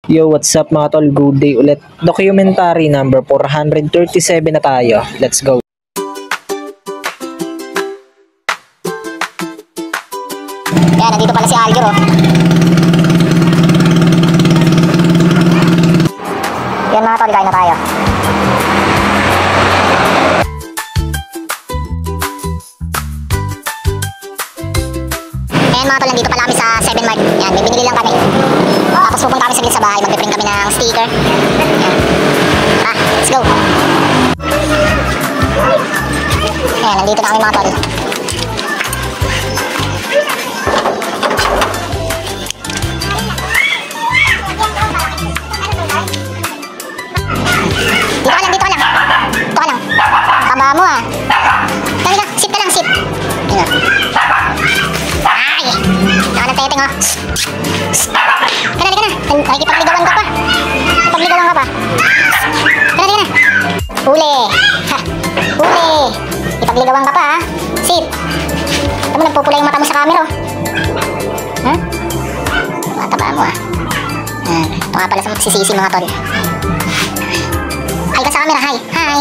Yo, what's up mga tol? Good day ulit. Documentary number 437 na tayo. Let's go. Yan, nandito pala si Alger, oh. Yan mga tol, kain na tayo. Ayan mga tol, nandito pala kami sa 7 Mart. Yan, may binili lang kami. Tapos pupunta kami saglit sa bahay, magpiprint kami ng sticker. Yan. Let's go. Ayan, nandito na kami mga tol. Dito ka lang. Dito ka lang. Taba mo ah. Dali ka, sit ka lang, sit. Yan. Ay! Naka ng teteng oh. Dali ka na. Nakikipagligawan ka pa. Pagligawan ka pa. Dali ka na. Huli. Ha. Huli. Ipagligawan ka pa ha. Sit. Ito mo, nagpupula yung mata mo sa camera oh. Ha? Mataba mo ah. Ito nga pala sa sisisi mga tol. Hi ka sa camera, hi. Hi.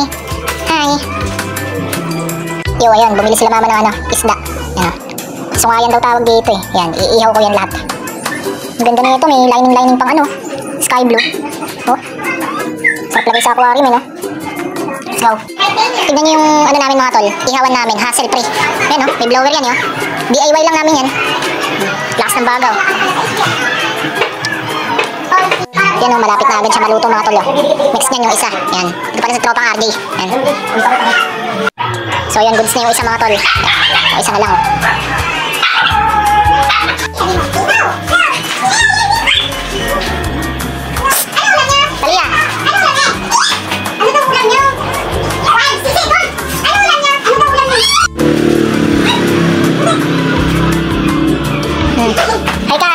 Hi. Yo, ayun, bumili sila mama ng isda. Yan. Sungayan daw tawag dito eh. Yan, iihaw ko yan lahat. Ang ganda na ito, may lining pang sky blue. Oh. Sarap lagay sa aquarium eh, no? Let's go. Tignan nyo yung namin mga tol. Ihawan namin, hassle free. Yan oh, may blower yan yun. DIY lang namin yan. Lakas ng bagaw. Yan o, malapit na agad siya maluto mga tol. Mix niyan yung isa. Yan. Ito pala sa tropang RJ. Yan. So yan, goods na yung isa mga tol. Yan. So, isa na lang o. Talia. Ano daw ulam niyo? Ano ulam niyo? Ano daw ulam niyo? Hi ka.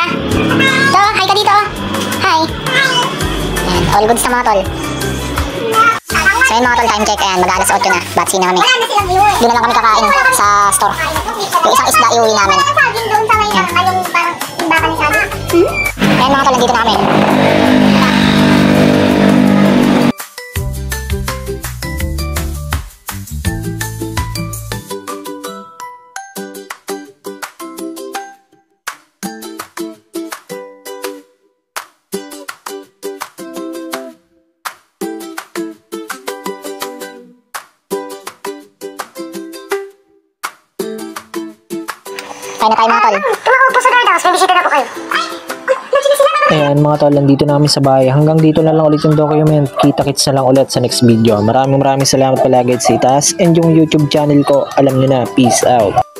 Ito, hi ka dito. Hi. Ayan, all goods na mga tol. So yun mga tol, time check. Ayan, mag-alas 8 na. Batsi na kami. Doon na lang kami kakain sa store. Yung isang isda iuwi namin. Ayan. Ayan mga tol, nandito na kami. Kain na tayo mga tol. Tumawag po sa guardhouse, may bisita na po kayo. Ayan mga tol, nandito na kami sa bahay. Hanggang dito na lang ulit yung document. Kita-kits na lang ulit sa next video. Maraming salamat palagi sa itaas. And yung YouTube channel ko, alam nyo na. Peace out.